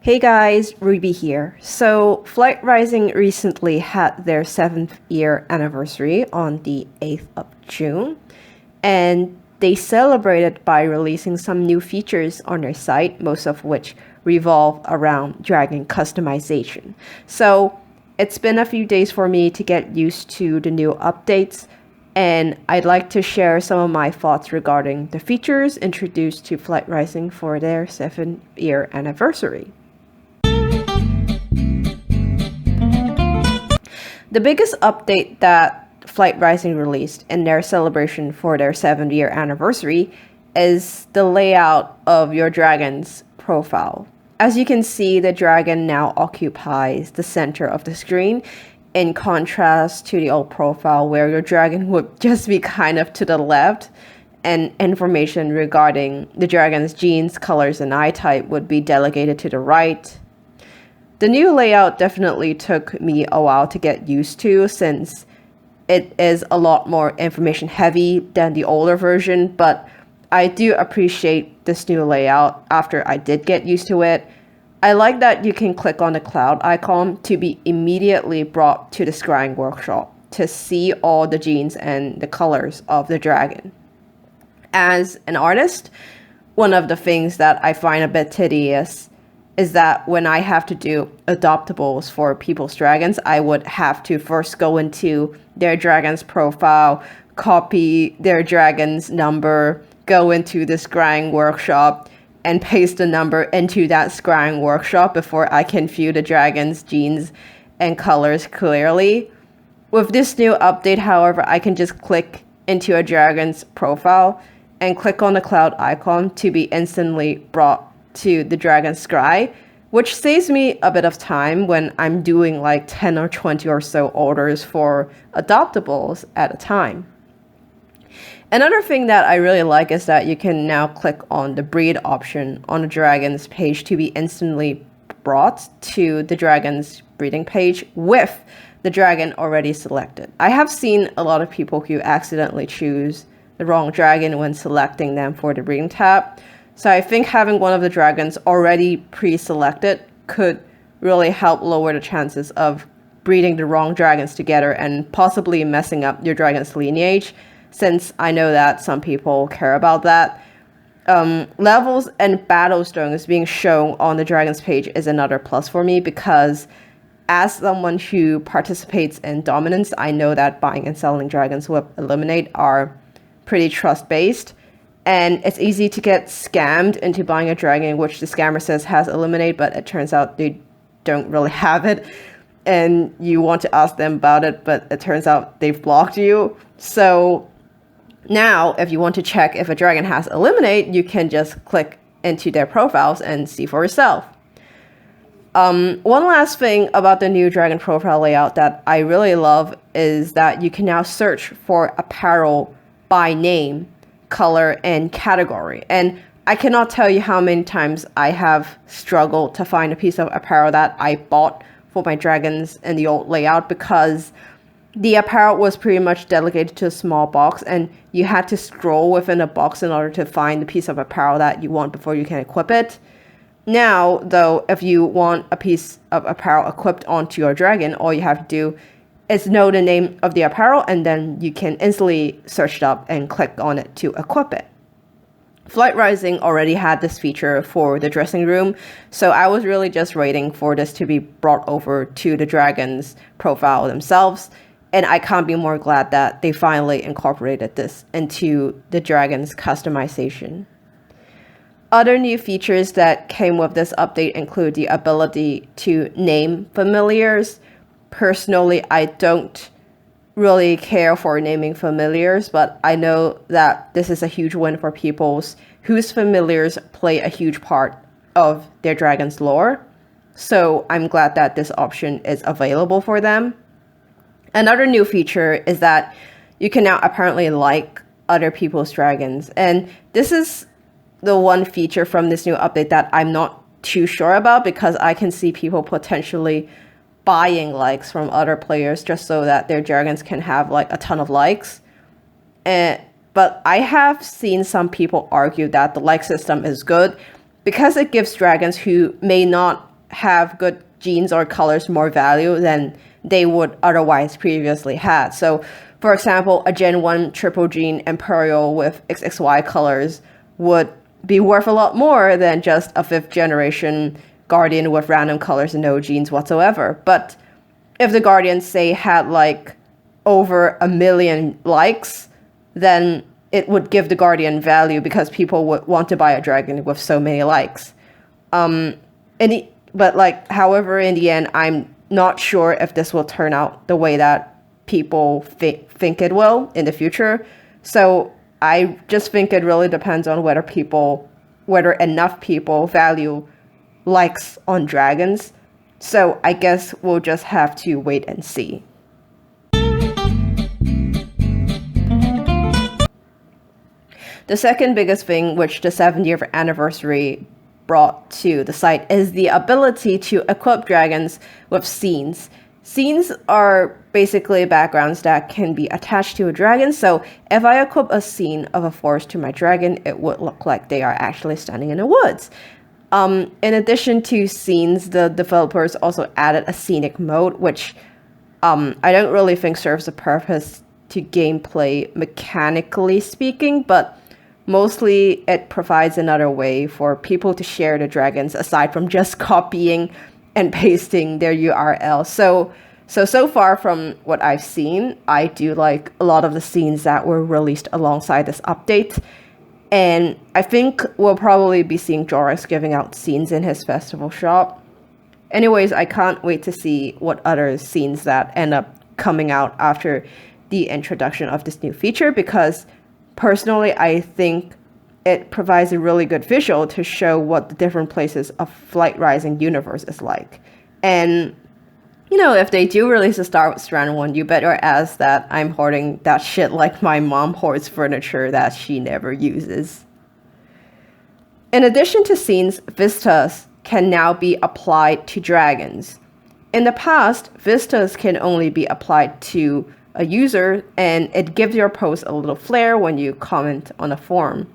Hey guys, Rubie here. So, Flight Rising recently had their 7th year anniversary on the 8th of June, and they celebrated by releasing some new features on their site, most of which revolve around dragon customization. So, it's been a few days for me to get used to the new updates, and I'd like to share some of my thoughts regarding the features introduced to Flight Rising for their 7th year anniversary. The biggest update that Flight Rising released in their celebration for their 7th year anniversary is the layout of your dragon's profile. As you can see, the dragon now occupies the center of the screen, in contrast to the old profile where your dragon would just be kind of to the left, and information regarding the dragon's genes, colors, and eye type would be delegated to the right. The new layout definitely took me a while to get used to, since it is a lot more information heavy than the older version, but I do appreciate this new layout after I did get used to it. I like that you can click on the cloud icon to be immediately brought to the scrying workshop to see all the genes and the colors of the dragon. As an artist, one of the things that I find a bit tedious is that when I have to do adoptables for people's dragons, I would have to first go into their dragon's profile, copy their dragon's number, go into the scrying workshop, and paste the number into that scrying workshop before I can view the dragon's genes and colors clearly. With this new update, however, I can just click into a dragon's profile and click on the cloud icon to be instantly brought to the dragon scry, which saves me a bit of time when I'm doing like 10 or 20 or so orders for adoptables at a time. Another thing that I really like is that you can now click on the breed option on the dragon's page to be instantly brought to the dragon's breeding page with the dragon already selected. I have seen a lot of people who accidentally choose the wrong dragon when selecting them for the breeding tab. So I think having one of the dragons already pre-selected could really help lower the chances of breeding the wrong dragons together and possibly messing up your dragon's lineage, since I know that some people care about that. Levels and battle stones being shown on the dragon's page is another plus for me, because as someone who participates in dominance, I know that buying and selling dragons with Eliminate are pretty trust-based. And it's easy to get scammed into buying a dragon which the scammer says has Eliminate, but it turns out they don't really have it. And you want to ask them about it, but it turns out they've blocked you. So now, if you want to check if a dragon has Eliminate, you can just click into their profiles and see for yourself. One last thing about the new dragon profile layout that I really love is that you can now search for apparel by name, color, and category. And I cannot tell you how many times I have struggled to find a piece of apparel that I bought for my dragons in the old layout, because the apparel was pretty much delegated to a small box and you had to scroll within a box in order to find the piece of apparel that you want before you can equip it. Now, though, if you want a piece of apparel equipped onto your dragon, all you have to do is know the name of the apparel, and then you can instantly search it up and click on it to equip it. Flight Rising already had this feature for the dressing room, so I was really just waiting for this to be brought over to the dragon's profile themselves, and I can't be more glad that they finally incorporated this into the dragon's customization. Other new features that came with this update include the ability to name familiars. Personally, I don't really care for naming familiars, but I know that this is a huge win for people whose familiars play a huge part of their dragon's lore. So I'm glad that this option is available for them. Another new feature is that you can now apparently like other people's dragons. And this is the one feature from this new update that I'm not too sure about, because I can see people potentially buying likes from other players just so that their dragons can have like a ton of likes. But I have seen some people argue that the like system is good because it gives dragons who may not have good genes or colors more value than they would otherwise previously had. So, for example, a Gen 1 triple gene Imperial with XXY colors would be worth a lot more than just a 5th generation Guardian with random colors and no genes whatsoever. But if the Guardians, say, had like over 1 million likes, then it would give the Guardian value because people would want to buy a dragon with so many likes. But like, however, in the end, I'm not sure if this will turn out the way that people think it will in the future. So I just think it really depends on whether enough people value likes on dragons. So I guess we'll just have to wait and see. The second biggest thing which the 7th-year anniversary brought to the site is the ability to equip dragons with scenes. Scenes are basically backgrounds that can be attached to a dragon, so if I equip a scene of a forest to my dragon, it would look like they are actually standing in the woods. In addition to scenes, the developers also added a scenic mode, which I don't really think serves a purpose to gameplay mechanically speaking, but mostly it provides another way for people to share the dragons aside from just copying and pasting their URL. So far from what I've seen, I do like a lot of the scenes that were released alongside this update. And I think we'll probably be seeing Jorex giving out scenes in his festival shop. Anyways, I can't wait to see what other scenes that end up coming out after the introduction of this new feature, because personally, I think it provides a really good visual to show what the different places of Flight Rising universe is like. And, you know, if they do release a Star Wars Strand 1, you better ask that I'm hoarding that shit like my mom hoards furniture that she never uses. In addition to scenes, vistas can now be applied to dragons. In the past, vistas can only be applied to a user, and it gives your post a little flair when you comment on a forum.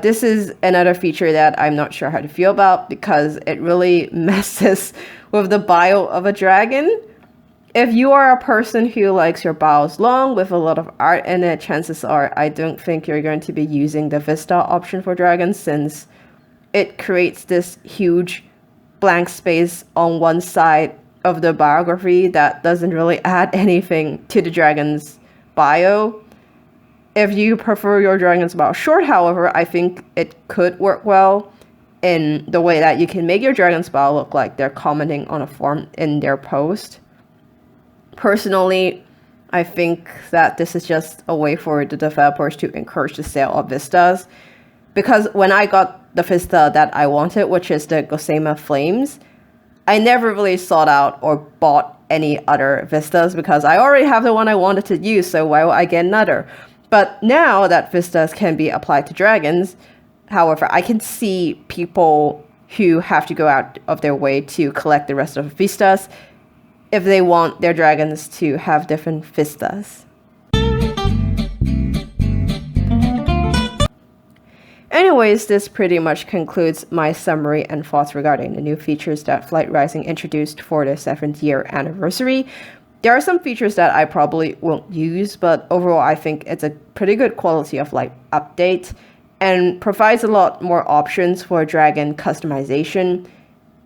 This is another feature that I'm not sure how to feel about because it really messes with the bio of a dragon. If you are a person who likes your bios long with a lot of art in it, chances are I don't think you're going to be using the Vista option for dragons, since it creates this huge blank space on one side of the biography that doesn't really add anything to the dragon's bio. If you prefer your dragon's bio short, however, I think it could work well in the way that you can make your dragon's bio look like they're commenting on a forum in their post. Personally, I think that this is just a way for the developers to encourage the sale of vistas, because when I got the vista that I wanted, which is the Gossamer Flames, I never really sought out or bought any other vistas because I already have the one I wanted to use, so why would I get another? But now that vistas can be applied to dragons, however, I can see people who have to go out of their way to collect the rest of the vistas if they want their dragons to have different vistas. Anyways, this pretty much concludes my summary and thoughts regarding the new features that Flight Rising introduced for the 7th-year anniversary. There are some features that I probably won't use, but overall I think it's a pretty good quality of life update and provides a lot more options for dragon customization.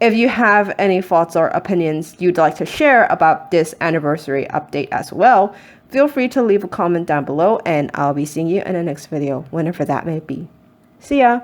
If you have any thoughts or opinions you'd like to share about this anniversary update as well, feel free to leave a comment down below, and I'll be seeing you in the next video, whenever that may be. See ya!